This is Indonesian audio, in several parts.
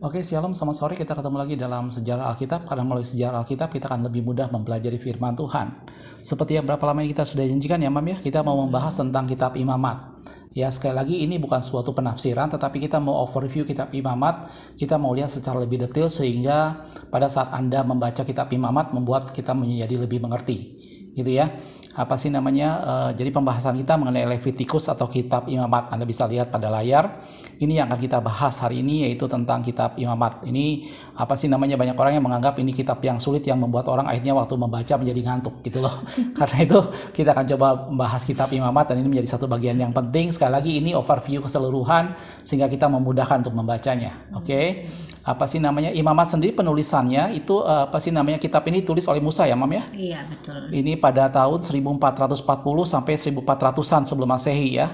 Oke, Shalom, selamat sore. Kita ketemu lagi dalam sejarah Alkitab. Karena melalui sejarah Alkitab kita akan lebih mudah mempelajari firman Tuhan. Seperti yang berapa lama kita sudah janjikan ya, Mam ya, kita mau membahas tentang kitab Imamat. Ya, sekali lagi ini bukan suatu penafsiran, tetapi kita mau overview kitab Imamat. Kita mau lihat secara lebih detail sehingga pada saat Anda membaca kitab Imamat membuat kita menjadi lebih mengerti. Gitu ya. Apa sih namanya? Jadi pembahasan kita mengenai Levitikus atau kitab Imamat. Anda bisa lihat pada layar. Ini yang akan kita bahas hari ini, yaitu tentang kitab Imamat. Ini apa sih namanya, banyak orang yang menganggap ini kitab yang sulit yang membuat orang akhirnya waktu membaca menjadi ngantuk gitu loh. Karena itu kita akan coba membahas kitab Imamat dan ini menjadi satu bagian yang penting. Sekali lagi ini overview keseluruhan sehingga kita memudahkan untuk membacanya. Oke. Apa sih namanya, Imamat sendiri penulisannya itu apa sih namanya, kitab ini tulis oleh Musa ya, Mam ya? Iya, betul. Ini pada tahun 1440 sampai 1400-an sebelum Masehi ya.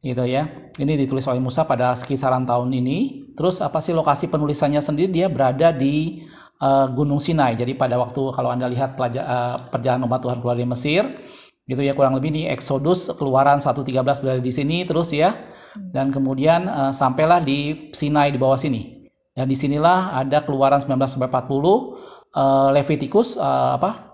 Gitu ya. Ini ditulis oleh Musa pada kisaran tahun ini. Terus apa sih lokasi penulisannya sendiri, dia berada di Gunung Sinai. Jadi pada waktu kalau Anda lihat perjalanan umat Tuhan keluar dari Mesir, gitu ya, kurang lebih di Exodus Keluaran 1:13 berada di sini terus ya. Dan kemudian sampailah di Sinai di bawah sini. Dan disinilah ada Keluaran 19:40, Levitikus,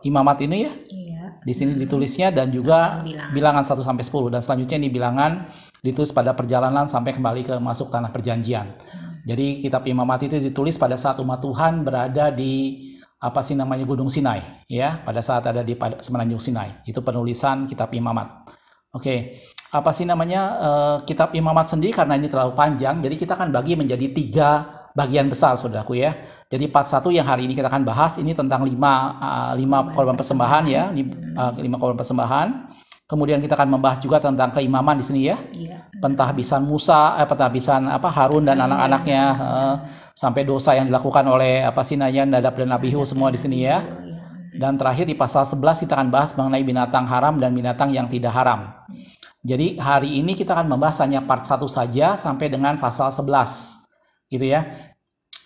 Imamat ini ya. Iya. Di sini ditulisnya dan juga bilangan 1-10 dan selanjutnya ini bilangan ditulis pada perjalanan sampai kembali ke masuk tanah perjanjian. Jadi kitab Imamat itu ditulis pada saat umat Tuhan berada di apa sih namanya, Gunung Sinai ya, pada saat ada di semenanjung Sinai. Itu penulisan kitab Imamat. Oke. Apa sih namanya, kitab Imamat sendiri karena ini terlalu panjang, jadi kita akan bagi menjadi 3 bagian besar saudaraku ya. Jadi part 1 yang hari ini kita akan bahas ini tentang 5 korban persembahan ya, 5 korban persembahan. Kemudian kita akan membahas juga tentang keimaman di sini ya. Iya. Pentahbisan Musa, pentahbisan Harun dan anak-anaknya, sampai dosa yang dilakukan oleh apa sih namanya, Nadab dan Abihu semua di sini ya. Dan terakhir di pasal 11 kita akan bahas mengenai binatang haram dan binatang yang tidak haram. Jadi hari ini kita akan membahas hanya part 1 saja sampai dengan pasal 11. Gitu ya.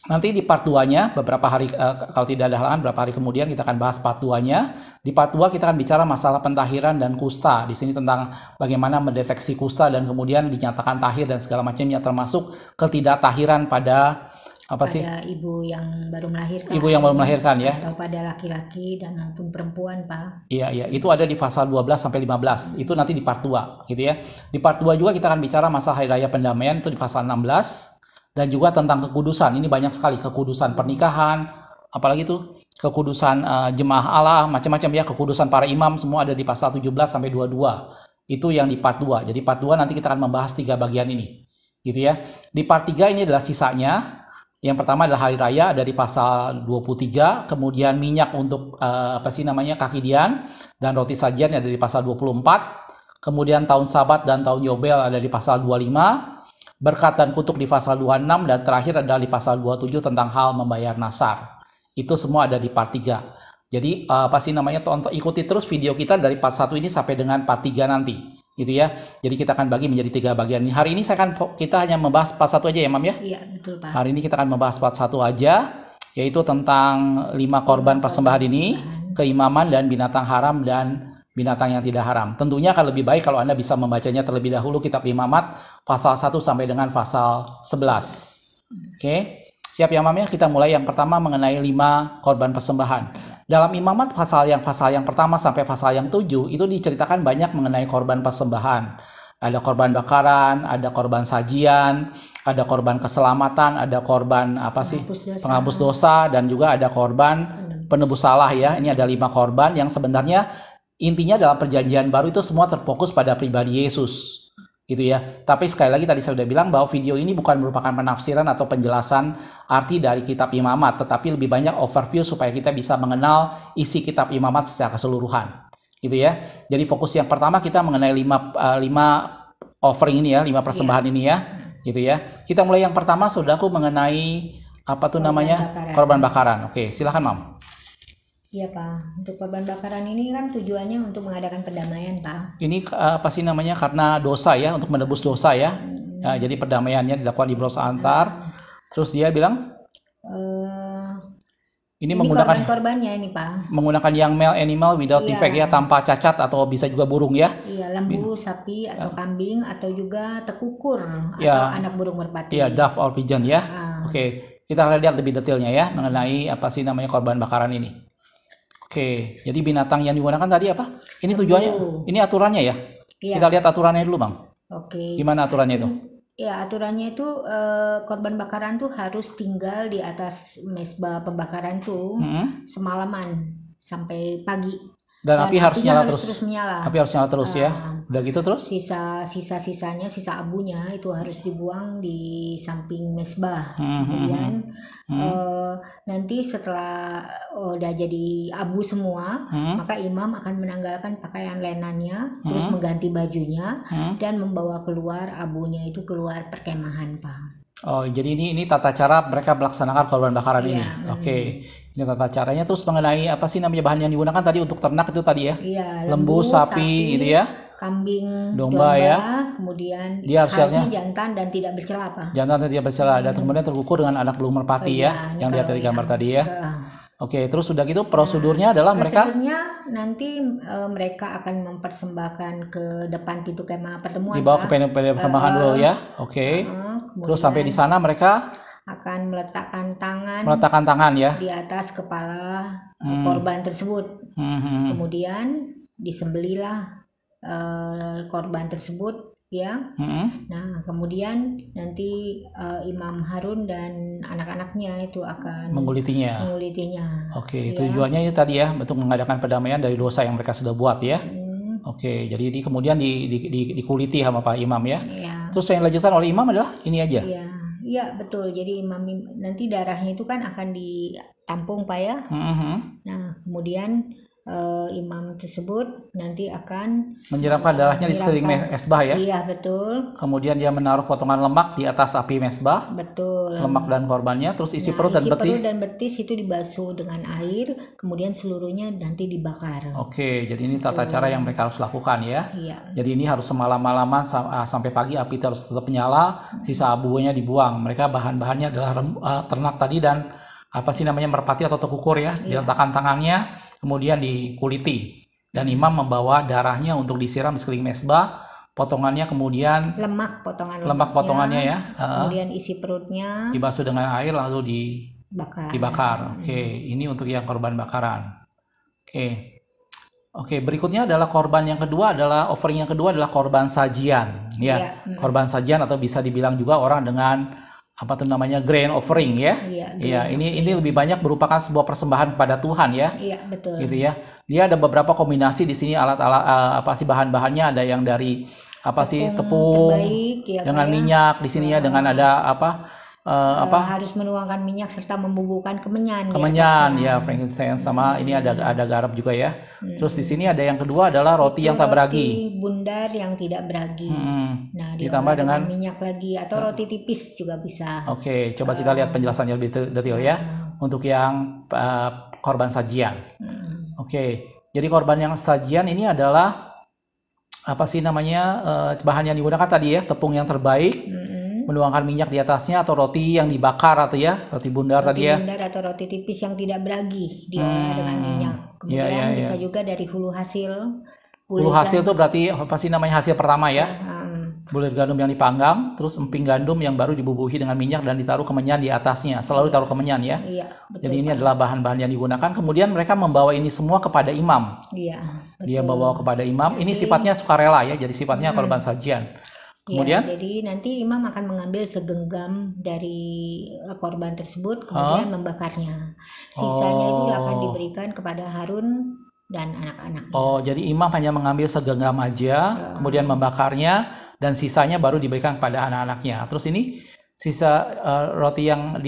Nanti di part 2-nya beberapa hari, kalau tidak ada halangan beberapa hari kemudian kita akan bahas part 2-nya. Di part 2 kita akan bicara masalah pentahiran dan kusta. Di sini tentang bagaimana mendeteksi kusta dan kemudian dinyatakan tahir dan segala macamnya, termasuk ketidaktahiran pada apa sih? Pada ibu yang baru melahirkan. Ibu yang baru melahirkan ya. Atau pada laki-laki dan maupun perempuan, Pak. Iya, itu ada di pasal 12 sampai 15. Itu nanti di part 2 gitu ya. Di part 2 juga kita akan bicara masalah hari raya pendamaian, itu di pasal 16. Dan juga tentang kekudusan, ini banyak sekali, kekudusan pernikahan, apalagi tuh kekudusan jemaah Allah, macam-macam ya, kekudusan para imam, semua ada di pasal 17 sampai 22. Itu yang di part 2. Jadi part 2 nanti kita akan membahas 3 bagian ini. Gitu ya. Di part 3 ini adalah sisanya. Yang pertama adalah hari raya, ada di pasal 23, kemudian minyak untuk kaki dian dan roti sajian ada di pasal 24. Kemudian tahun Sabat dan tahun Yobel ada di pasal 25. Berkat dan kutuk di pasal 26 dan terakhir adalah di pasal 27 tentang hal membayar nasar. Itu semua ada di part 3. Jadi ikuti terus video kita dari part 1 ini sampai dengan part 3 nanti. Gitu ya. Jadi kita akan bagi menjadi 3 bagian. Hari ini kita hanya membahas part 1 aja ya, Mam ya? Iya, betul, Pak. Hari ini kita akan membahas part 1 aja, yaitu tentang 5 korban persembahan ini, keimaman dan binatang haram dan binatang yang tidak haram. Tentunya akan lebih baik kalau Anda bisa membacanya terlebih dahulu kitab Imamat pasal 1 sampai dengan pasal 11. Oke. Siap ya, Mam ya? Kita mulai yang pertama mengenai 5 korban persembahan. Dalam Imamat pasal yang pertama sampai pasal yang 7 itu diceritakan banyak mengenai korban persembahan. Ada korban bakaran, ada korban sajian, ada korban keselamatan, ada korban penghapus dosa dan juga ada korban penebus salah ya. Ini ada 5 korban yang sebenarnya intinya dalam perjanjian baru itu semua terfokus pada pribadi Yesus. Gitu ya. Tapi sekali lagi tadi saya sudah bilang bahwa video ini bukan merupakan penafsiran atau penjelasan arti dari kitab Imamat, tetapi lebih banyak overview supaya kita bisa mengenal isi kitab Imamat secara keseluruhan. Gitu ya. Jadi fokus yang pertama kita mengenai 5 offering ini ya, 5 persembahan ini ya. Gitu ya. Kita mulai yang pertama saudaraku mengenai korban bakaran. Oke, silakan, Mam. Iya, Pak. Untuk korban bakaran ini kan tujuannya untuk mengadakan pendamaian, Pak. Ini karena dosa ya, untuk menebus dosa ya. Jadi perdamaiannya dilakukan di beros antar. Terus dia bilang Ini Ini menggunakan korban-korbannya ini Pak. menggunakan yang male animal without Iya. defect ya, tanpa cacat atau bisa juga burung ya. Iya, lembu, sapi atau kambing atau juga tekukur Ya. atau anak burung merpati. Iya, dove or pigeon ya. Ah, Oke, kita lihat lebih detailnya ya mengenai apa sih namanya korban bakaran ini. Oke, jadi binatang yang digunakan tadi apa? Ini tujuannya, ini aturannya ya. Iya. Kita lihat aturannya dulu, Bang. Oke. Gimana aturannya itu? Ya, aturannya itu korban bakaran tuh harus tinggal di atas mesbah pembakaran tuh Hmm. semalaman sampai pagi. Dan api harus apinya nyala harus terus. menyala. Api harus nyala terus ya. Udah gitu terus? Sisa-sisanya, sisa abunya itu harus dibuang di samping mesbah. Hmm, Kemudian nanti setelah udah jadi abu semua, maka imam akan menanggalkan pakaian lenannya, terus mengganti bajunya dan membawa keluar abunya itu keluar perkemahan, Pak. Oh, jadi ini tata cara mereka melaksanakan korban bakaran Iya, ini. Oke. Ini tata caranya terus mengenai apa sih namanya bahan yang digunakan tadi untuk ternak itu tadi ya. Iya, Lembu, sapi gitu ya. kambing, Domba ya. kemudian Dia harusnya harusnya- jantan dan tidak bercela, Pak. Jantan tidak bercela dan kemudian terkukur dengan anak burung merpati ya, Iya, ini yang lihat kalau dari gambar yang tadi ya. ke- Oke, terus sudah gitu prosedurnya adalah mereka Prosedurnya nanti mereka akan mempersembahkan ke depan pintu kemah pertemuan, dibawa ke Pak. perkemahan dulu ya. Oke. Kemudian Terus sampai di sana mereka akan meletakkan tangan meletakkan tangan ya. di atas kepala korban tersebut. Hmm. Kemudian disembelilah korban tersebut ya. Hmm. Nah, kemudian nanti Imam Harun dan anak-anaknya itu akan Mengulitinya. mengulitinya. Oke, Ya. tujuannya itu tadi ya untuk mengadakan perdamaian dari dosa yang mereka sudah buat ya. Oke, jadi ini kemudian dikuliti sama Pak Imam ya. Ya. Terus yang dilanjutkan oleh Imam adalah ini aja. Iya, iya betul. Jadi nanti darahnya itu kan akan ditampung, Pak ya. Hmm. Nah, kemudian imam tersebut nanti akan Menyiramkan darahnya di sekeliling mesbah ya. Iya, betul. Kemudian dia menaruh potongan lemak di atas api mesbah, Betul. lemak dan korbannya, terus isi perut dan Isi betis. perut dan betis itu dibasuh dengan air, kemudian seluruhnya nanti dibakar. Oke, jadi ini tata cara yang mereka harus lakukan ya. Iya. Jadi ini harus semalam-malaman sampai pagi api terus tetap menyala, sisa abunya dibuang. Mereka bahan-bahannya adalah ternak tadi dan apa sih namanya merpati atau tekukur ya. Diletakkan tangannya, kemudian dikuliti. Dan imam membawa darahnya untuk disiram di sekeliling mesbah, potongannya kemudian Lemak lemak potongannya ya, kemudian isi perutnya dibasuh dengan air lalu bakar. dibakar. Oke, ini untuk yang korban bakaran. Oke, berikutnya adalah korban yang kedua adalah offering yang kedua adalah korban sajian. Ya, Iya. korban sajian atau bisa dibilang juga orang dengan apa tuh namanya grain offering ya. Iya, Iya, ini lebih banyak merupakan sebuah persembahan kepada Tuhan ya. Iya, betul. Gitu ya. Dia ada beberapa kombinasi di sini alat-alat apa sih bahan-bahannya, ada yang dari apa sih tepung terbaik ya, dengan Pak ya. minyak di sini ya, dengan ada Harus menuangkan minyak serta membubukkan kemenyan. kemenyan ya, frankincense sama ini ada garam juga ya. Terus di sini ada yang kedua adalah roti yang tak beragi. Roti bundar yang tidak beragi. Nah, Ditambah diolah dengan minyak lagi atau roti tipis juga bisa. Oke, coba kita lihat penjelasannya lebih detail ya untuk yang korban sajian. Oke, jadi korban yang sajian ini adalah apa sih namanya bahan yang digunakan tadi ya, tepung yang terbaik, menuangkan minyak di atasnya atau roti yang dibakar atau ya, roti bundar Roti tadi ya. bundar atau roti tipis yang tidak beragi diolah dengan minyak. Kemudian bisa juga dari hulu hasil. Hulu hasil itu berarti apa sih namanya hasil pertama ya? Bulir gandum yang dipanggang, terus emping gandum yang baru dibubuhi dengan minyak dan ditaruh kemenyan di atasnya. Selalu taruh kemenyan ya. Iya, betul. Jadi ini adalah bahan-bahan yang digunakan. Kemudian mereka membawa ini semua kepada imam. Iya, Dia bawa kepada imam. Ini sifatnya sukarela ya. Jadi sifatnya korban sajian. Kemudian jadi nanti imam akan mengambil segenggam dari korban tersebut, kemudian membakarnya. Sisanya itu akan diberikan kepada Harun dan anak-anaknya. Oh, jadi imam hanya mengambil segenggam aja, kemudian membakarnya, dan sisanya baru diberikan kepada anak-anaknya. Terus ini sisa roti yang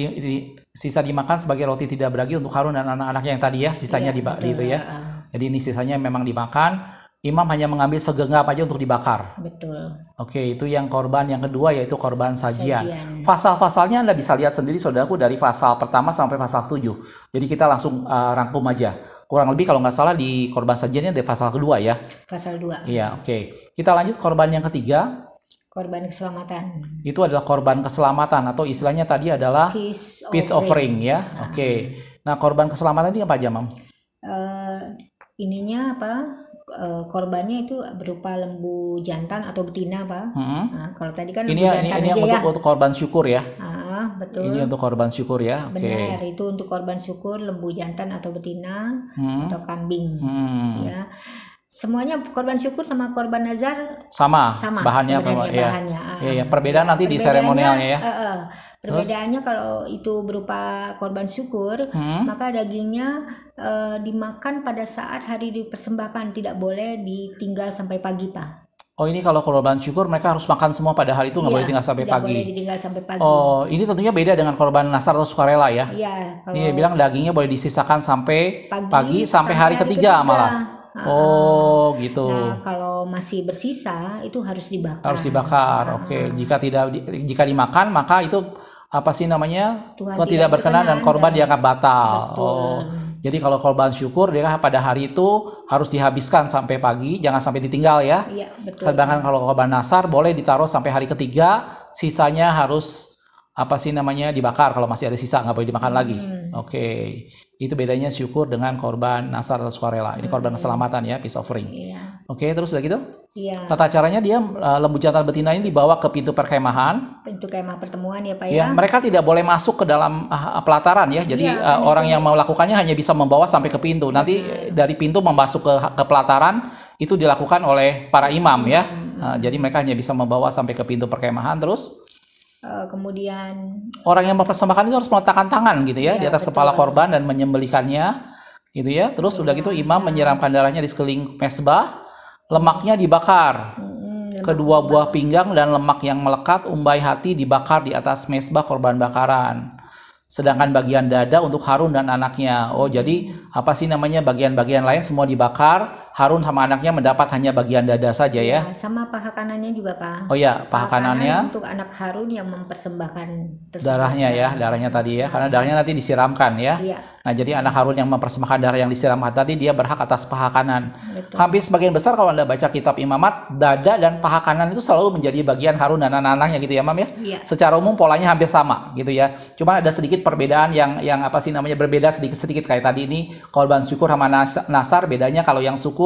sisa dimakan sebagai roti tidak beragi untuk Harun dan anak-anaknya yang tadi ya, sisanya gitu ya. Jadi ini sisanya memang dimakan. Imam hanya mengambil segenggam aja untuk dibakar. Betul. Oke, itu yang korban yang kedua yaitu korban sajian. Pasal-pasalnya Anda bisa lihat sendiri saudaraku dari pasal pertama sampai pasal 7. Jadi kita langsung rangkum aja. Kurang lebih kalau nggak salah di korban sajiannya dari pasal kedua ya. Pasal 2. Iya, oke. Kita lanjut korban yang ketiga. Korban keselamatan. Itu adalah korban keselamatan atau istilahnya tadi adalah peace offering ya. Oke. Nah, korban keselamatan ini apa aja, Mam? Ininya apa? Korbannya itu berupa lembu jantan atau betina, Pak. Nah, kalau tadi kan lembu jantan ini aja ya. Untuk korban syukur ya. Betul. Ini untuk korban syukur ya. Benar, itu untuk korban syukur lembu jantan atau betina atau kambing. Ya. Semuanya korban syukur sama korban nazar sama bahannya. Ya. Perbedaan nanti di seremonialnya ya. Perbedaannya kalau itu berupa korban syukur, maka dagingnya dimakan pada saat hari dipersembahkan, tidak boleh ditinggal sampai pagi, Pak. Oh, ini kalau korban syukur mereka harus makan semua pada hari itu, nggak boleh tinggal sampai pagi. Boleh ditinggal sampai pagi. Oh, ini tentunya beda dengan korban nasar atau sukarela ya. Iya. Ini bilang dagingnya boleh disisakan sampai pagi sampai hari ketiga malah. Oh, gitu. Nah, kalau masih bersisa itu harus dibakar. Harus dibakar. Oke. Jika dimakan maka itu apa sih namanya? Tuhan tidak berkenan dan korban dianggap batal. Betul. Oh. Jadi kalau korban syukur dia pada hari itu harus dihabiskan sampai pagi, jangan sampai ditinggal ya. Iya, betul. Bahkan kalau korban nasar boleh ditaruh sampai hari ketiga, sisanya harus apa sih namanya dibakar, kalau masih ada sisa nggak boleh dimakan lagi. Oke. Itu bedanya syukur dengan korban nasar atau sukarela. Ini korban keselamatan ya, peace offering. Iya. Oke, terus udah gitu? Iya. Tata caranya dia lembu jantan betina ini dibawa ke pintu perkemahan. Pintu kemah pertemuan ya Pak ya. Mereka tidak boleh masuk ke dalam pelataran ya. Jadi orang yang mau melakukannya hanya bisa membawa sampai ke pintu. Nanti dari pintu masuk ke pelataran itu dilakukan oleh para imam ya. Jadi mereka hanya bisa membawa sampai ke pintu perkemahan terus. Kemudian orang yang mempersembahkan itu harus meletakkan tangan gitu ya, di atas kepala korban dan menyembelihkannya gitu ya. Terus udah gitu imam menyiramkan darahnya di sekeliling mezbah, lemaknya dibakar. Kedua buah pinggang dan lemak yang melekat umbai hati dibakar di atas mezbah korban bakaran. Sedangkan bagian dada untuk Harun dan anaknya. Oh, jadi apa sih namanya bagian-bagian lain semua dibakar. Harun sama anaknya mendapat hanya bagian dada saja ya. Sama paha kanannya juga, Pak. Oh ya, paha kanannya untuk anak Harun yang mempersembahkan darahnya ya, darahnya tadi ya. Karena darahnya nanti disiramkan ya. Iya. Nah, jadi anak Harun yang mempersembahkan darah yang disiramkan tadi dia berhak atas paha kanan. Betul. Hampir sebagian besar kalau Anda baca kitab imamat, dada dan paha kanan itu selalu menjadi bagian Harun dan anak-anaknya gitu ya, Mam ya. Iya. Secara umum polanya hampir sama gitu ya. Cuma ada sedikit perbedaan yang apa sih namanya berbeda sedikit-sedikit kayak tadi ini korban syukur sama nasar, bedanya kalau yang syukur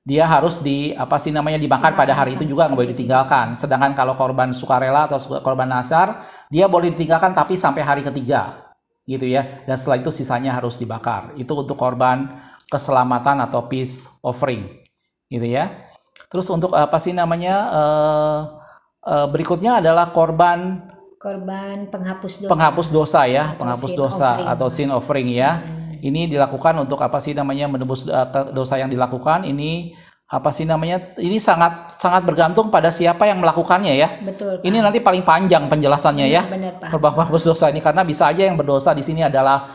dia harus dimakan pada hari itu juga nggak boleh ditinggalkan. Sedangkan kalau korban sukarela atau korban nasar dia boleh ditinggalkan tapi sampai hari ketiga gitu ya. Dan setelah itu sisanya harus dibakar. Itu untuk korban keselamatan atau peace offering gitu ya. Terus untuk berikutnya adalah korban penghapus dosa ya, penghapus dosa atau sin offering ya. Ini dilakukan untuk menebus dosa yang dilakukan. Ini ini sangat bergantung pada siapa yang melakukannya ya. Betul, Pak. Ini nanti paling panjang penjelasannya ya. Benar, Pak. Penghapus dosa ini karena bisa aja yang berdosa di sini adalah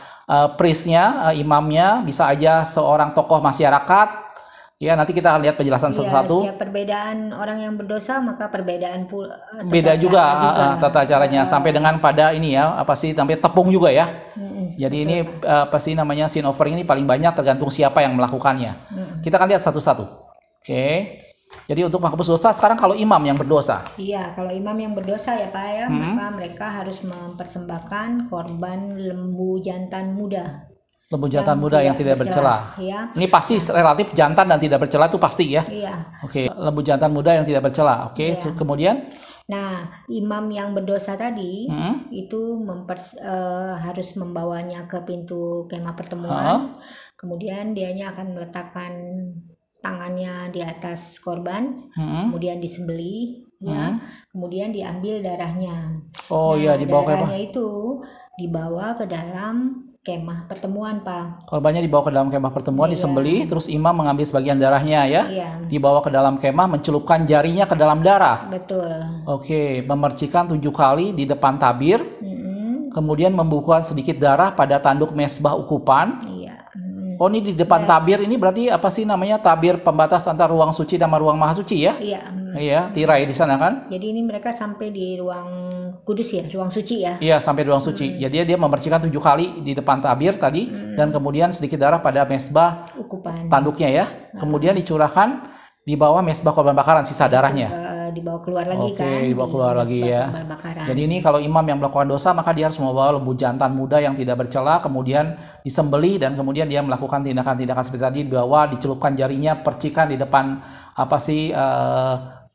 priestnya, imamnya, bisa aja seorang tokoh masyarakat. Ya, nanti kita lihat penjelasan satu-satu. Setiap perbedaan orang yang berdosa maka perbedaan beda juga tata caranya sampai dengan pada ini ya, sampai tepung juga ya. Jadi betul, ini sin offering ini paling banyak tergantung siapa yang melakukannya. Kita akan lihat satu-satu. Oke. Jadi untuk menghapus dosa sekarang kalau imam yang berdosa. Iya, kalau imam yang berdosa ya Pak ya, maka mereka harus mempersembahkan korban lembu jantan muda. Lembu jantan muda yang tidak bercela. Ya. Ini pasti relatif jantan dan tidak bercela itu pasti ya. Iya. Oke, lembu jantan muda yang tidak bercela. Oke, iya. Kemudian nah, imam yang berdosa tadi itu harus membawanya ke pintu kemah pertemuan. Kemudian dianya akan meletakkan tangannya di atas korban, kemudian disembelih, ya. Kemudian diambil darahnya. Oh iya, dibawa darahnya itu dibawa ke dalam kemah pertemuan, Pak. Korbannya dibawa ke dalam kemah pertemuan, disembelih, terus imam mengambil sebagian darahnya ya. Iya. Dibawa ke dalam kemah, mencelupkan jarinya ke dalam darah. Betul. Oke, memercikan 7 kali di depan tabir. Kemudian membukukan sedikit darah pada tanduk mezbah ukupan. Iya. Oh, ini di depan tabir ini berarti tabir pembatas antara ruang suci dan ruang maha suci ya? Iya. Iya, tirai di sana kan? Jadi ini mereka sampai di ruang kudus ya, ruang suci ya? Iya, sampai ruang suci. Jadi dia membersihkan 7 kali di depan tabir tadi dan kemudian sedikit darah pada mezbah ukupan tanduknya ya. Kemudian dicurahkan di bawah mezbah korban bakaran sisa darahnya. dibawa keluar lagi kan. Dibawa keluar lagi ya. Jadi ini kalau imam yang melakukan dosa maka dia harus membawa lembu jantan muda yang tidak bercela, kemudian disembelih dan kemudian dia melakukan tindakan-tindakan seperti tadi, dibawa, dicelupkan jarinya, percikan di depan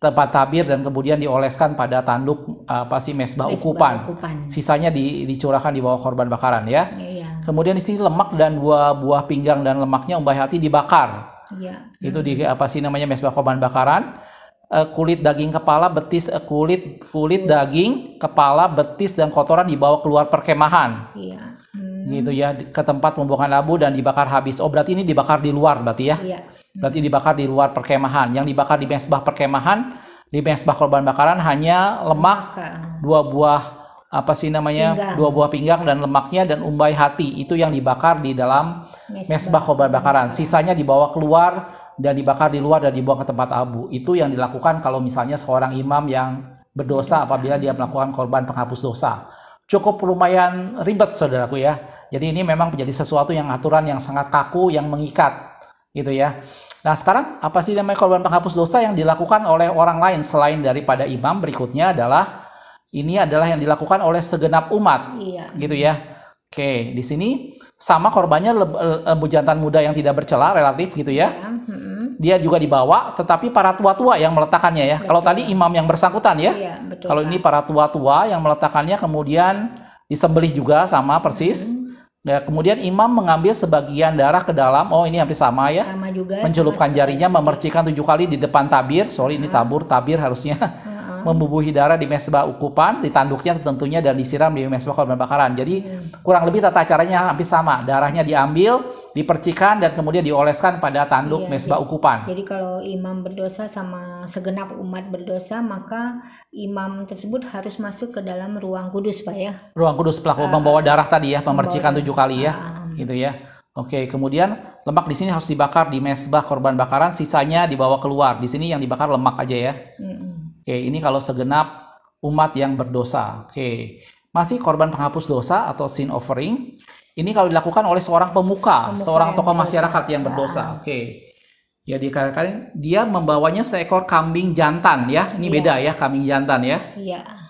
tempat tabir dan kemudian dioleskan pada tanduk mesbah ukupan. Sisanya dicurahkan di bawah korban bakaran ya. Kemudian di sini lemak dan buah pinggang dan lemaknya umbai hati dibakar. Itu di mesbah korban bakaran. Kulit daging kepala, betis, kulit daging kepala, betis dan kotoran dibawa keluar perkemahan. Gitu ya, ke tempat pembuangan abu dan dibakar habis. Oh, berarti ini dibakar di luar berarti ya. Berarti dibakar di luar perkemahan. Yang dibakar di mesbah perkemahan, di mesbah korban bakaran hanya lemak, dua buah pinggang dan lemaknya dan umbai hati. Itu yang dibakar di dalam mesbah korban bakaran. Sisanya dibawa keluar dan dibakar di luar dan dibuang ke tempat abu. Itu yang dilakukan kalau misalnya seorang imam yang berdosa apabila dia melakukan korban penghapus dosa. Cukup lumayan ribet saudaraku ya. Jadi ini memang menjadi sesuatu yang aturan yang sangat kaku, yang mengikat gitu ya. Nah sekarang apa sih namanya korban penghapus dosa yang dilakukan oleh orang lain selain daripada imam? Berikutnya adalah ini adalah yang dilakukan oleh segenap umat gitu ya. Oke, di sini sama korbannya lembu jantan muda yang tidak bercela relatif gitu ya. Dia juga dibawa, tetapi para tua-tua yang meletakkannya ya. Kalau tadi imam yang bersangkutan ya. Kalau ini para tua-tua yang meletakkannya kemudian disembelih juga sama persis. Nah, kemudian imam mengambil sebagian darah ke dalam. Oh, ini hampir sama ya. Sama juga. Mencelupkan jarinya, memercikan 7 kali di depan tabir. Sorry, ini tabir harusnya. Membubuhi darah di mesbah ukupan, di tanduknya tentunya dan disiram di mesbah korban bakaran. Jadi kurang lebih tata caranya hampir sama. Darahnya diambil, dipercikan dan kemudian dioleskan pada tanduk mesbah ukupan. Jadi kalau imam berdosa sama segenap umat berdosa, maka imam tersebut harus masuk ke dalam ruang kudus, Pak ya. Ruang kudus pelaku membawa darah tadi ya, memercikan 7 kali ya. Gitu ya. Oke, kemudian lemak di sini harus dibakar di mesbah korban bakaran, sisanya dibawa keluar. Di sini yang dibakar lemak aja ya. Oke, ini kalau segenap umat yang berdosa. Oke, masih korban penghapus dosa atau sin offering. Ini kalau dilakukan oleh seorang pemuka seorang tokoh masyarakat yang berdosa. Oke, ya dikatakan dia membawanya seekor kambing jantan ya. Ini beda ya, kambing jantan ya.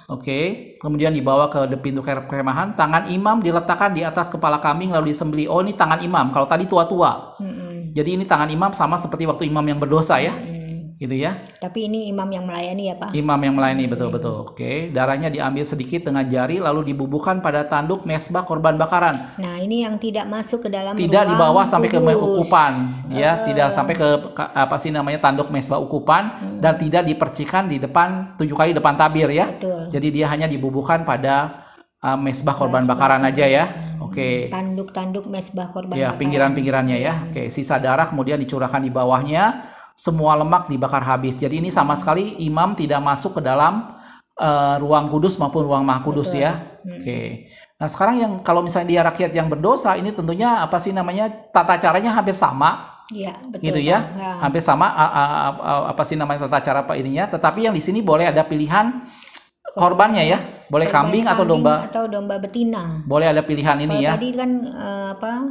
Oke, kemudian dibawa ke pintu kemahan. Tangan imam diletakkan di atas kepala kambing lalu disembelih. Oh, ini tangan imam. Kalau tadi tua-tua. Jadi ini tangan imam sama seperti waktu imam yang berdosa ya. Gitu ya. Tapi ini imam yang melayani ya Pak? Imam yang melayani, betul-betul. Oke, darahnya diambil sedikit dengan jari lalu dibubuhkan pada tanduk mesbah korban bakaran. Nah, ini yang tidak masuk ke dalam tidak dibawa sampai ke ukupan ya, tidak sampai ke tanduk mesbah ukupan dan tidak dipercikan di depan 7 kali depan tabir ya. Jadi dia hanya dibubuhkan pada mesbah korban bakaran aja ya. Oke. Tanduk-tanduk mesbah korban ya, pinggiran-pinggirannya ya. Oke, sisa darah kemudian dicurahkan di bawahnya. Semua lemak dibakar habis. Jadi ini sama sekali imam tidak masuk ke dalam ruang kudus maupun ruang maha kudus ya. Oke. Nah sekarang yang kalau misalnya dia rakyat yang berdosa, ini tentunya tata caranya hampir sama. Betul. Gitu ya. Hampir sama tata cara ininya. Tetapi yang di sini boleh ada pilihan korbannya ya. Boleh kambing atau domba betina. Boleh ada pilihan ini ya. Tadi kan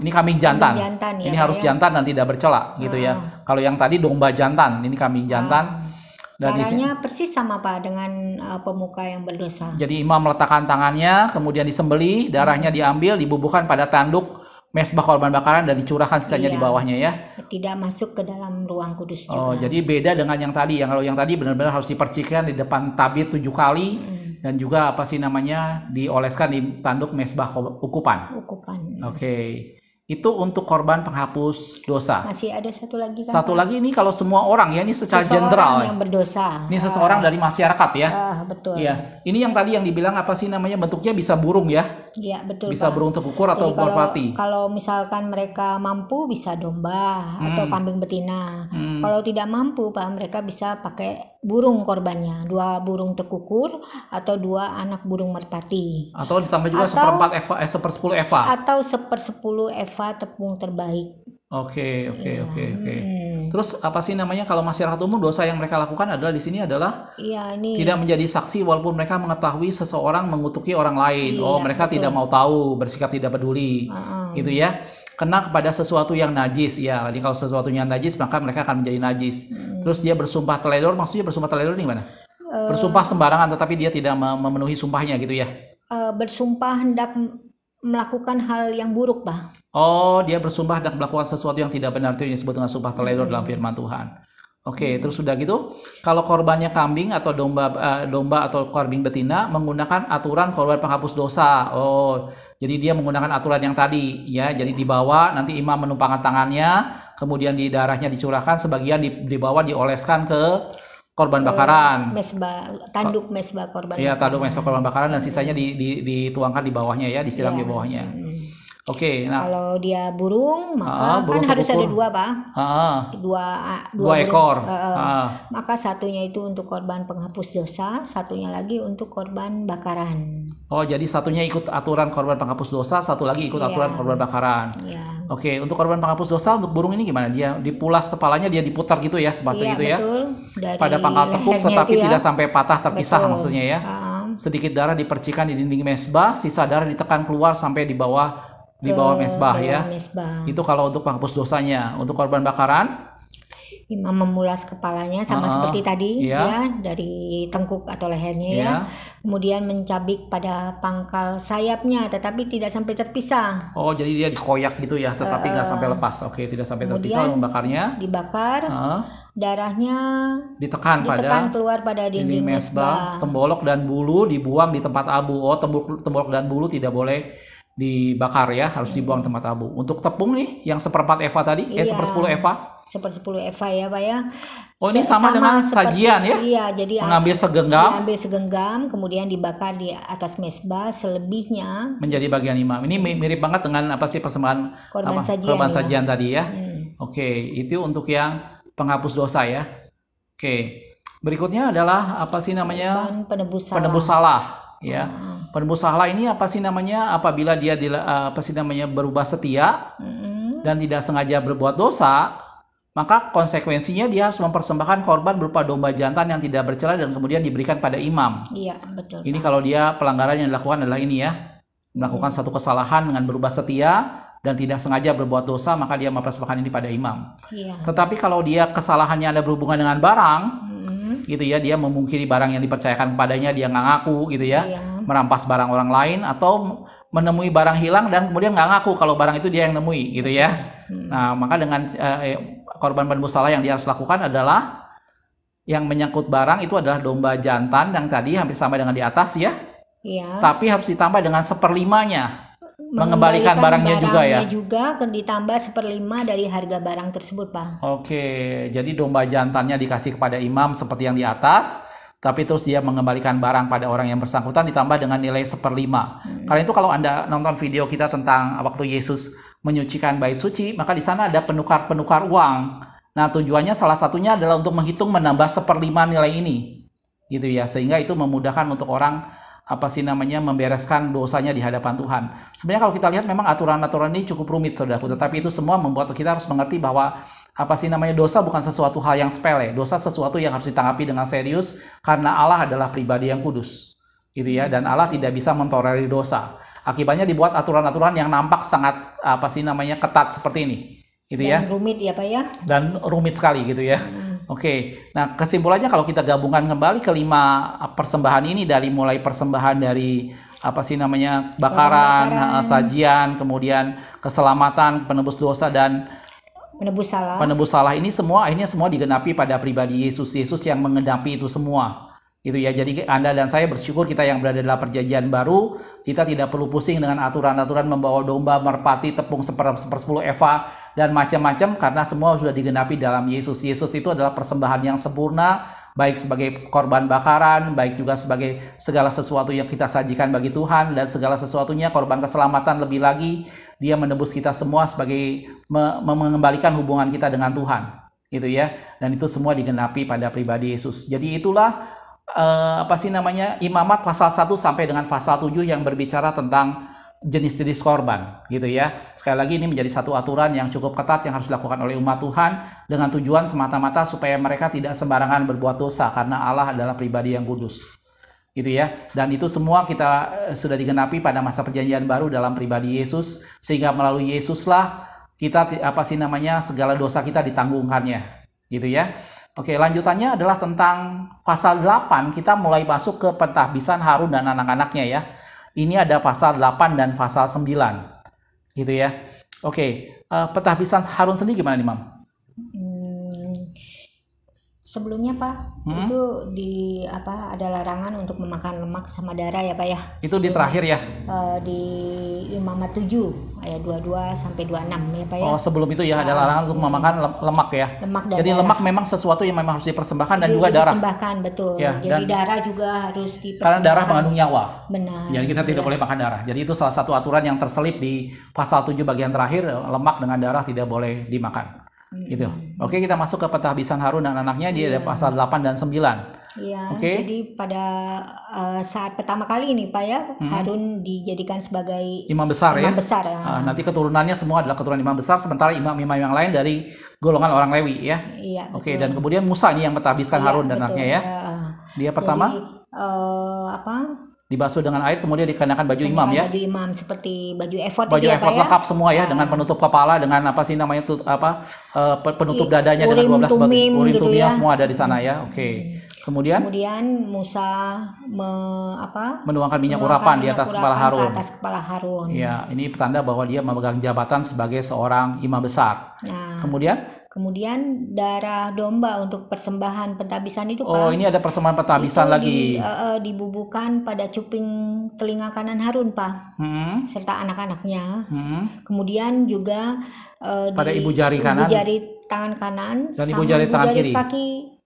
ini kambing jantan. Ya, ini harus jantan dan tidak bercela gitu ya. Kalau yang tadi domba jantan, ini kambing jantan. Caranya persis sama Pak dengan pemuka yang berdosa. Jadi imam meletakkan tangannya, kemudian disembelih, darahnya diambil, dibubuhkan pada tanduk mesbah korban bakaran dan dicurahkan sisanya di bawahnya ya. Tidak masuk ke dalam ruang kudus juga. Oh, jadi beda dengan yang tadi. Kalau yang tadi benar-benar harus dipercikan di depan tabir 7 kali. Dan juga dioleskan di tanduk mesbah ukupan. Oke. Itu untuk korban penghapus dosa. Masih ada satu lagi kan? Satu lagi ini kalau semua orang ya, ini secara general. Yang berdosa. Ini seseorang dari masyarakat ya. Betul. Iya. Ini yang tadi yang dibilang bentuknya bisa burung ya. Iya, betul. Bisa burung tekukur atau merpati. Kalau misalkan mereka mampu bisa domba atau kambing betina. Kalau tidak mampu Pak, mereka bisa pakai burung korbannya, 2 burung tekukur atau 2 anak burung merpati. Atau ditambah juga 1/10 Eva. Atau 1/10 Eva tepung terbaik. Oke. Terus kalau masyarakat umum dosa yang mereka lakukan adalah di sini adalah tidak menjadi saksi walaupun mereka mengetahui seseorang mengutuki orang lain. Mereka tidak mau tahu, bersikap tidak peduli. Gitu ya. Kena kepada sesuatu yang najis ya. Jadi kalau sesuatunya najis maka mereka akan menjadi najis. Terus dia bersumpah teledor, maksudnya bersumpah teledor ini gimana? Bersumpah sembarangan tetapi dia tidak memenuhi sumpahnya gitu ya. Bersumpah hendak melakukan hal yang buruk, Pak. Oh, dia bersumpah hendak melakukan sesuatu yang tidak benar, itu yang disebut dengan sumpah teledor dalam firman Tuhan. Oke, terus sudah gitu, kalau korbannya kambing atau domba atau kambing betina menggunakan aturan korban penghapus dosa. Oh, jadi dia menggunakan aturan yang tadi ya. Jadi dibawa, nanti imam menumpangkan tangannya, kemudian di darahnya dicurahkan, sebagian dibawa dioleskan ke korban bakaran. Tanduk mesbah korban. Iya, tanduk mesbah korban bakaran, dan sisanya dituangkan di bawahnya ya, disiram di bawahnya. Oke, nah kalau dia burung maka burung kan harus ada dua, Pak. Dua ekor. Maka satunya itu untuk korban penghapus dosa, satunya lagi untuk korban bakaran. Oh, jadi satunya ikut aturan korban penghapus dosa, satu lagi ikut aturan korban bakaran. Oke, untuk korban penghapus dosa untuk burung ini gimana? Dia dipulas kepalanya, dia diputar gitu ya, seperti itu ya. Betul. Dari pada pangkal tepuk tetapi tidak sampai patah terpisah, maksudnya ya. Sedikit darah dipercikan di dinding mesbah, sisa darah ditekan keluar sampai di bawah mesbah ya. Itu kalau untuk penghapus dosanya. Untuk korban bakaran, imam memulas kepalanya sama seperti tadi ya, dari tengkuk atau lehernya ya. Kemudian mencabik pada pangkal sayapnya tetapi tidak sampai terpisah. Oh, jadi dia dikoyak gitu ya, tetapi nggak sampai lepas. Oke, tidak sampai terpisah. Membakarnya dibakar, darahnya ditekan keluar pada dinding mesbah. Tembolok dan bulu dibuang di tempat abu. Oh, tembolok dan bulu tidak boleh dibakar ya, harus dibuang tempat abu. Untuk tepung nih yang 1/4 eva tadi, 1/10 eva. 1/10 eva ya, Pak ya. Oh, ini sama dengan sajian ya? Iya, jadi diambil segenggam, kemudian dibakar di atas mesbah, selebihnya menjadi bagian imam. Ini mirip banget dengan apa sih persembahan korban sajian tadi ya. Oke, itu untuk yang penghapus dosa ya. Oke. Berikutnya adalah apa sih namanya? Penebus salah. Ya, penebus salah ini apa sih namanya? Apabila dia berubah setia dan tidak sengaja berbuat dosa, maka konsekuensinya dia harus mempersembahkan korban berupa domba jantan yang tidak bercela dan kemudian diberikan pada imam. Iya, betul. Ini kalau dia pelanggaran yang dilakukan adalah ini ya, melakukan suatu kesalahan dengan berubah setia dan tidak sengaja berbuat dosa, maka dia mempersembahkan ini pada imam. Iya. Tetapi kalau dia kesalahannya ada berhubungan dengan barang, gitu ya, dia memungkiri barang yang dipercayakan kepadanya, dia nggak ngaku gitu ya, merampas barang orang lain atau menemui barang hilang dan kemudian nggak ngaku kalau barang itu dia yang nemui gitu ya. Nah, maka dengan korban penebus salah yang dia harus lakukan adalah yang menyangkut barang itu adalah domba jantan yang tadi hampir sama dengan di atas ya. Tapi harus ditambah dengan 1/5-nya. Mengembalikan barangnya juga ya. Ditambah 1/5 dari harga barang tersebut, Pak. Oke, jadi domba jantannya dikasih kepada imam seperti yang di atas, tapi terus dia mengembalikan barang pada orang yang bersangkutan ditambah dengan nilai 1/5. Karena itu kalau Anda nonton video kita tentang waktu Yesus menyucikan bait suci, maka di sana ada penukar uang. Nah, tujuannya salah satunya adalah untuk menghitung menambah 1/5 nilai ini. Gitu ya, sehingga itu memudahkan untuk orang membereskan dosanya di hadapan Tuhan. Sebenarnya kalau kita lihat memang aturan-aturan ini cukup rumit, saudaraku, tetapi itu semua membuat kita harus mengerti bahwa dosa bukan sesuatu hal yang sepele. Dosa sesuatu yang harus ditanggapi dengan serius karena Allah adalah pribadi yang kudus. Gitu ya, dan Allah tidak bisa mentolerir dosa. Akibatnya dibuat aturan-aturan yang nampak sangat ketat seperti ini. Gitu ya. Dan rumit ya, Pak ya. Dan rumit sekali gitu ya. Oke, nah kesimpulannya kalau kita gabungkan kembali ke 5 persembahan ini, dari mulai persembahan dari bakaran, sajian, kemudian keselamatan, penebus dosa dan penebus salah ini semua akhirnya digenapi pada pribadi Yesus yang menggenapi itu semua. Gitu ya. Jadi Anda dan saya bersyukur kita yang berada dalam perjanjian baru, kita tidak perlu pusing dengan aturan-aturan membawa domba, merpati, tepung 1/10 eva dan macam-macam, karena semua sudah digenapi dalam Yesus. Yesus itu adalah persembahan yang sempurna, baik sebagai korban bakaran, baik juga sebagai segala sesuatu yang kita sajikan bagi Tuhan, dan segala sesuatunya korban keselamatan. Lebih lagi, dia menebus kita semua sebagai mengembalikan hubungan kita dengan Tuhan, gitu ya. Dan itu semua digenapi pada pribadi Yesus. Jadi itulah Imamat pasal 1 sampai dengan pasal 7 yang berbicara tentang jenis-jenis korban, gitu ya. Sekali lagi ini menjadi satu aturan yang cukup ketat yang harus dilakukan oleh umat Tuhan dengan tujuan semata-mata supaya mereka tidak sembarangan berbuat dosa karena Allah adalah pribadi yang kudus. Gitu ya. Dan itu semua kita sudah digenapi pada masa perjanjian baru dalam pribadi Yesus, sehingga melalui Yesuslah kita segala dosa kita ditanggungkannya. Gitu ya. Oke, lanjutannya adalah tentang pasal 8. Kita mulai masuk ke pentahbisan Harun dan anak-anaknya ya. Ini ada pasal 8 dan pasal 9. Gitu ya. Oke, pentahbisan Harun sendiri gimana nih, Mam? Sebelumnya Pak, itu ada larangan untuk memakan lemak sama darah ya Pak ya. Itu di terakhir ya? Di Imamat 7 ayat 22 sampai 26 ya Pak ya. Oh, sebelum itu ya ada larangan untuk memakan lemak ya. Lemak dan jadi darah. Lemak memang sesuatu yang memang harus dipersembahkan dan juga darah. Dipersembahkan, betul. Ya, jadi darah juga harus dipersembahkan. Karena darah mengandung nyawa. Benar. Jadi kita tidak boleh makan darah. Jadi itu salah satu aturan yang terselip di pasal 7 bagian terakhir, lemak dengan darah tidak boleh dimakan. Gitu. Oke, kita masuk ke pentahbisan Harun dan anaknya di pasal 8 dan 9. Iya, jadi pada saat pertama kali ini Pak ya, Harun dijadikan sebagai imam besar ya. Besar. Nanti keturunannya semua adalah keturunan imam besar, sementara imam-imam yang lain dari golongan orang Lewi ya. Iya. Oke, dan kemudian Musa ini yang mentahbiskan Harun dan anaknya ya. Dia pertama dibasuh dengan air, kemudian dikenakan baju imam ya. Baju imam seperti baju efod. Baju efod lengkap semua ya, dengan penutup kepala, dengan penutup dadanya dengan 12 batu. Urim gitu tumim ya. semua ada di sana ya. Oke. Kemudian Musa menuangkan minyak urapan di atas kepala Harun. Ya, ini petanda bahwa dia memegang jabatan sebagai seorang imam besar. Kemudian darah domba untuk persembahan pentahbisan itu Pak. Oh, ini ada persembahan pentahbisan lagi. Dibubuhkan pada cuping telinga kanan Harun Pak, serta anak-anaknya. Kemudian juga pada ibu jari kanan, ibu jari tangan kanan, dan ibu jari tangan kiri,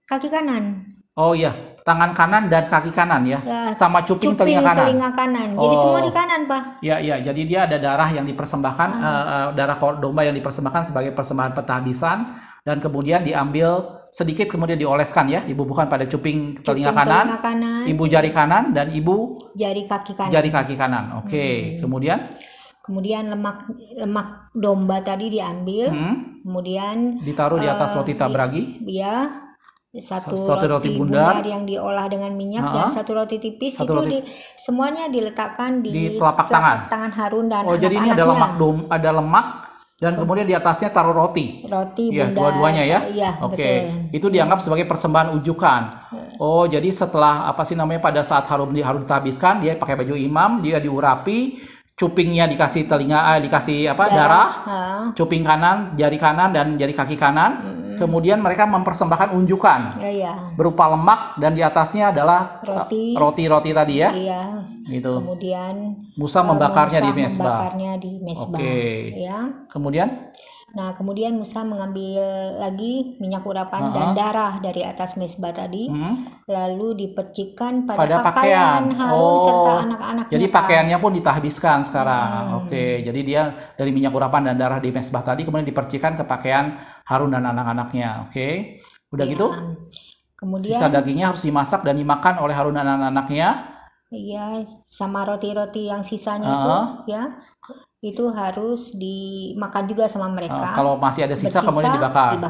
kaki kanan. Oh iya, tangan kanan dan kaki kanan ya, sama cuping telinga kanan. Jadi semua di kanan Pak. Iya, jadi dia ada darah yang dipersembahkan, darah domba yang dipersembahkan sebagai persembahan pentahbisan, dan kemudian diambil sedikit kemudian dioleskan ya, dibubuhkan pada cuping telinga kanan, ibu jari kanan dan ibu jari kaki kanan. Oke. Kemudian lemak domba tadi diambil, kemudian ditaruh di atas roti tabragi. Iya. Satu roti bundar yang diolah dengan minyak dan satu roti tipis semuanya diletakkan di telapak tangan Harun dan anak-anaknya. Jadi ini ada lemak dan kemudian di atasnya taruh roti bundar. Dua-duanya ya. Iya, Oke. Betul. Itu dianggap sebagai persembahan ujukan. Oh, jadi setelah pada saat Harun ditahbiskan, dia pakai baju imam, dia diurapi, cupingnya dikasih darah, cuping kanan, jari kanan dan jari kaki kanan. Kemudian mereka mempersembahkan unjukan berupa lemak dan di atasnya adalah roti tadi ya. Iya. Gitu. Kemudian Musa membakarnya di mesbah. Oke. Ya. Kemudian Musa mengambil lagi minyak urapan dan darah dari atas mesbah tadi, lalu dipercikkan pada pakaian Harun serta anak-anaknya. Jadi pakaiannya pun ditahbiskan sekarang. Oke, jadi dia dari minyak urapan dan darah di mesbah tadi kemudian dipercikkan ke pakaian Harun dan anak-anaknya. Oke, udah gitu. Kemudian sisa dagingnya harus dimasak dan dimakan oleh Harun dan anak-anaknya. Iya, sama roti-roti yang sisanya itu, ya. Itu harus dimakan juga sama mereka. Kalau masih ada sisa kemudian dibakar.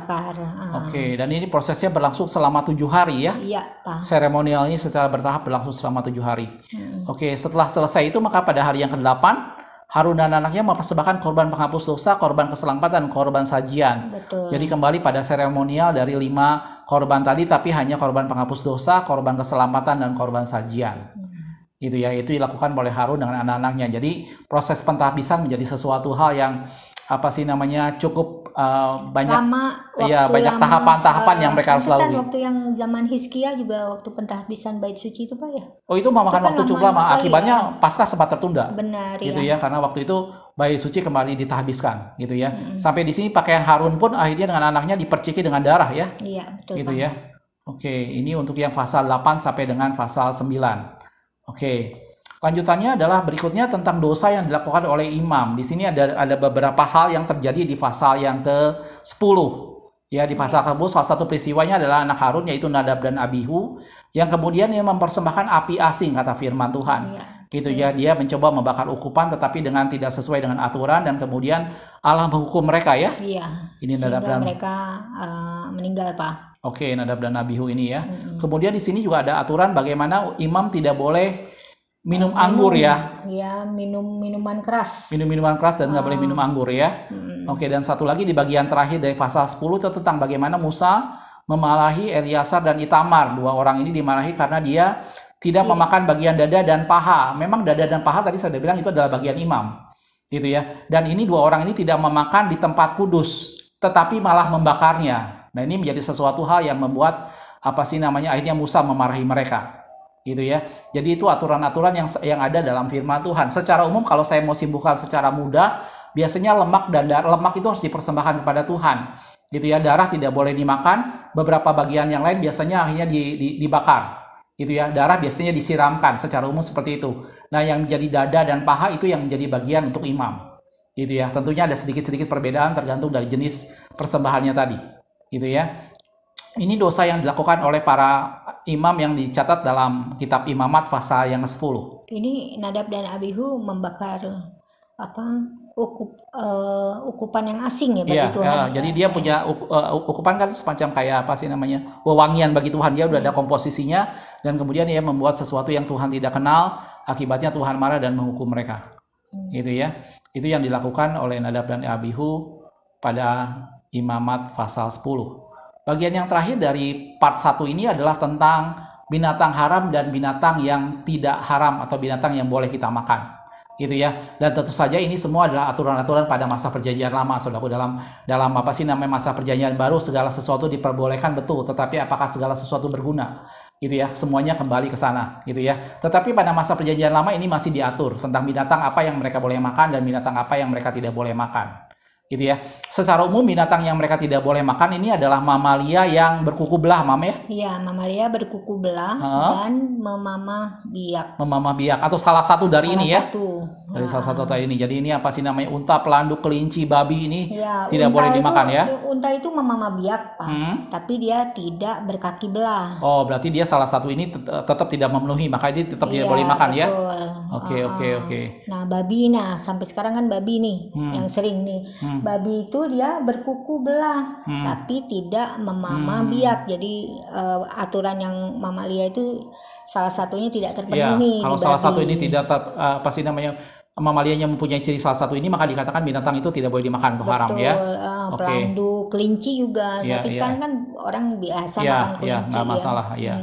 Oke, dan ini prosesnya berlangsung selama 7 hari ya. Iya, Pak. Seremonial ini secara bertahap berlangsung selama 7 hari. Oke, setelah selesai itu maka pada hari yang ke-8 Harun dan anaknya mempersembahkan korban penghapus dosa, korban keselamatan, korban sajian. Betul. Jadi kembali pada seremonial dari 5 korban tadi, tapi hanya korban penghapus dosa, korban keselamatan, dan korban sajian. Gitu ya, itu dilakukan oleh Harun dengan anak-anaknya. Jadi proses pentahbisan menjadi sesuatu hal yang cukup banyak banyak tahapan-tahapan yang mereka harus lalui. Waktu yang zaman Hizkia juga waktu pentahbisan bait suci itu Pak ya. Oh, itu memakan waktu cukup lama. Akibatnya Paskah sempat tertunda. Benar gitu ya, karena waktu itu bait suci kembali ditahbiskan gitu ya. Sampai di sini pakaian Harun pun akhirnya dengan anaknya diperciki dengan darah ya. Iya, betul. Gitu ya. Oke, ini untuk yang pasal 8 sampai dengan pasal 9. Oke. Lanjutannya adalah berikutnya tentang dosa yang dilakukan oleh imam. Di sini ada beberapa hal yang terjadi di pasal yang ke-10. Ya, di pasal ke-10 salah satu peristiwanya adalah anak Harun yaitu Nadab dan Abihu yang kemudian dia mempersembahkan api asing kata firman Tuhan. Gitu ya, dia mencoba membakar ukupan tetapi dengan tidak sesuai dengan aturan dan kemudian Allah menghukum mereka ya. Iya. Ini Nadab dan mereka meninggal, Pak. Oke, Nadab dan Abihu ini ya. Kemudian di sini juga ada aturan bagaimana imam tidak boleh minum anggur ya. Ya, minuman keras. Minuman keras dan nggak boleh minum anggur ya. Oke, dan satu lagi di bagian terakhir dari pasal 10 itu tentang bagaimana Musa memarahi Eleazar dan Itamar. Dua orang ini dimarahi karena dia tidak memakan bagian dada dan paha. Memang dada dan paha tadi saya bilang itu adalah bagian imam, gitu ya. Dan ini dua orang ini tidak memakan di tempat kudus, tetapi malah membakarnya. Nah, ini menjadi sesuatu hal yang membuat akhirnya Musa memarahi mereka, gitu ya. Jadi itu aturan-aturan yang ada dalam firman Tuhan. Secara umum kalau saya mau simpulkan secara mudah, biasanya lemak dan lemak itu harus dipersembahkan kepada Tuhan, gitu ya. Darah tidak boleh dimakan, beberapa bagian yang lain biasanya akhirnya dibakar, gitu ya. Darah biasanya disiramkan, secara umum seperti itu. Nah, yang menjadi dada dan paha itu yang menjadi bagian untuk imam, gitu ya. Tentunya ada sedikit-sedikit perbedaan tergantung dari jenis persembahannya tadi, gitu ya. Ini dosa yang dilakukan oleh para imam yang dicatat dalam kitab Imamat pasal yang ke-10. Ini Nadab dan Abihu membakar ukupan yang asing ya bagi Tuhan. Jadi dia punya ukupan kan semacam kayak wewangian bagi Tuhan. Dia udah ada komposisinya dan kemudian dia membuat sesuatu yang Tuhan tidak kenal, akibatnya Tuhan marah dan menghukum mereka. Gitu ya. Itu yang dilakukan oleh Nadab dan Abihu pada Imamat pasal 10. Bagian yang terakhir dari part 1 ini adalah tentang binatang haram dan binatang yang tidak haram atau binatang yang boleh kita makan, gitu ya. Dan tentu saja ini semua adalah aturan-aturan pada masa perjanjian lama, saudaraku. Dalam masa perjanjian baru segala sesuatu diperbolehkan, betul, tetapi apakah segala sesuatu berguna, gitu ya. Semuanya kembali ke sana, gitu ya. Tetapi pada masa perjanjian lama ini masih diatur tentang binatang apa yang mereka boleh makan dan binatang apa yang mereka tidak boleh makan, gitu ya. Secara umum binatang yang mereka tidak boleh makan ini adalah mamalia yang berkuku belah, Mam ya? Iya, mamalia berkuku belah dan memamah biak. Memamah biak atau salah satu dari ini ya? Dari salah satu dari ini. Jadi ini unta, pelanduk, kelinci, babi ini tidak boleh dimakan ya? Unta itu memamah biak, Pak. Tapi dia tidak berkaki belah. Oh, berarti dia salah satu ini tetap tidak memenuhi, maka dia tetap tidak boleh makan, betul. Ya? Oke. Nah, babi, sampai sekarang kan babi nih yang sering nih. Babi itu dia berkuku belah, tapi tidak memamah biak. Jadi aturan yang mamalia itu salah satunya tidak terpenuhi. Kalau salah satu ini tidak mamalianya mempunyai ciri salah satu ini, maka dikatakan binatang itu tidak boleh dimakan, itu haram ya. Pelanduk, kelinci juga. Tapi sekarang kan orang biasa makan kelinci. Nggak masalah ya.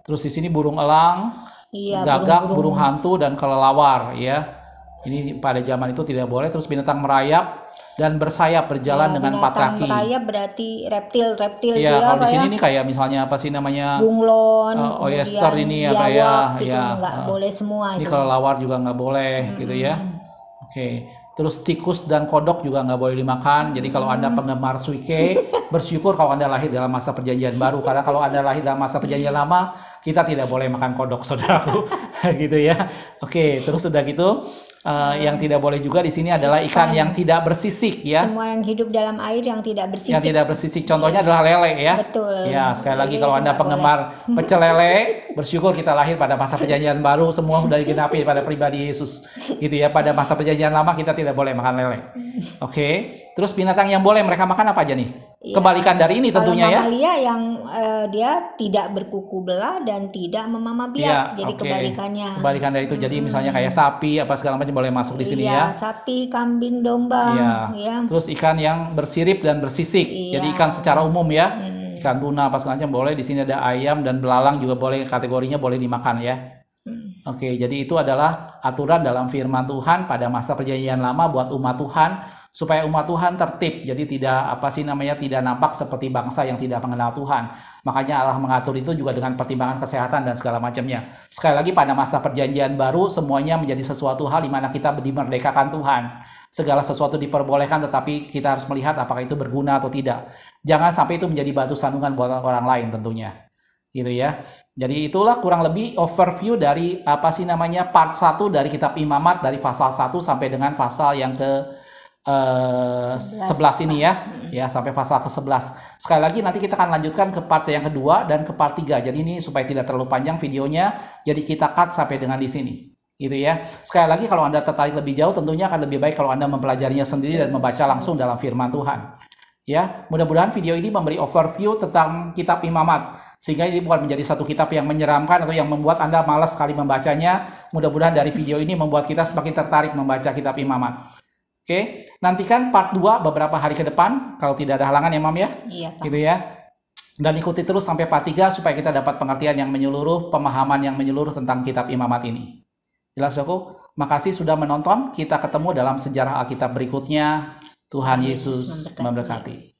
Terus di sini burung elang, gagak, burung hantu dan kelelawar ya. Ini pada zaman itu tidak boleh. Terus binatang merayap dan bersayap berjalan dengan 4 kaki. Binatang merayap berarti reptil ya. Kalau di sini nih kayak misalnya bunglon, oyster ini ya gitu, nggak boleh semua. Ini kelelawar juga nggak boleh gitu ya. Oke. Terus tikus dan kodok juga nggak boleh dimakan. Jadi kalau Anda penggemar suike, bersyukur kalau Anda lahir dalam masa perjanjian baru. Karena kalau Anda lahir dalam masa perjanjian lama, kita tidak boleh makan kodok, saudaraku. Gitu ya. Oke, terus sudah gitu. Yang tidak boleh juga di sini adalah ikan yang tidak bersisik ya. Semua yang hidup dalam air yang tidak bersisik. Yang tidak bersisik, contohnya adalah lele ya. Betul. Ya, sekali lagi kalau Anda penggemar pecel lele, bersyukur kita lahir pada masa perjanjian baru, semua sudah digenapi pada pribadi Yesus. Gitu ya, pada masa perjanjian lama kita tidak boleh makan lele. Oke. Terus binatang yang boleh mereka makan apa aja nih? Kebalikan dari ini tentunya ya. Mamalia yang dia tidak berkuku belah dan tidak memamah biak. Jadi kebalikannya. Kebalikan dari itu. Jadi misalnya kayak sapi apa segala macam boleh masuk di sini ya. Sapi, kambing, domba. Ya. Terus ikan yang bersirip dan bersisik. Jadi ikan secara umum ya. Ikan tuna apa segala macam boleh. Di sini ada ayam dan belalang juga boleh, kategorinya boleh dimakan ya. Oke, jadi itu adalah aturan dalam firman Tuhan pada masa perjanjian lama buat umat Tuhan, supaya umat Tuhan tertib. Jadi tidak tidak nampak seperti bangsa yang tidak mengenal Tuhan. Makanya Allah mengatur itu juga dengan pertimbangan kesehatan dan segala macamnya. Sekali lagi pada masa perjanjian baru semuanya menjadi sesuatu hal di mana kita dimerdekakan Tuhan. Segala sesuatu diperbolehkan, tetapi kita harus melihat apakah itu berguna atau tidak. Jangan sampai itu menjadi batu sandungan buat orang lain tentunya. Gitu ya. Jadi itulah kurang lebih overview dari part 1 dari kitab Imamat dari pasal 1 sampai dengan pasal yang ke 11 ini ya sampai pasal ke-11. Sekali lagi nanti kita akan lanjutkan ke part yang kedua dan ke part 3. Jadi ini supaya tidak terlalu panjang videonya, jadi kita cut sampai dengan di sini. Gitu ya. Sekali lagi kalau Anda tertarik lebih jauh tentunya akan lebih baik kalau Anda mempelajarinya sendiri dan membaca langsung dalam firman Tuhan. Ya, mudah-mudahan video ini memberi overview tentang kitab Imamat. Sehingga ini bukan menjadi satu kitab yang menyeramkan atau yang membuat Anda malas sekali membacanya. Mudah-mudahan dari video ini membuat kita semakin tertarik membaca kitab Imamat. Oke, nantikan part 2 beberapa hari ke depan kalau tidak ada halangan ya, Mam ya. Iya, Pak. Gitu ya. Dan ikuti terus sampai part 3 supaya kita dapat pengertian yang menyeluruh, pemahaman yang menyeluruh tentang kitab Imamat ini. Jelas, Saudaraku? Makasih sudah menonton. Kita ketemu dalam sejarah Alkitab berikutnya. Tuhan Yesus memberkati.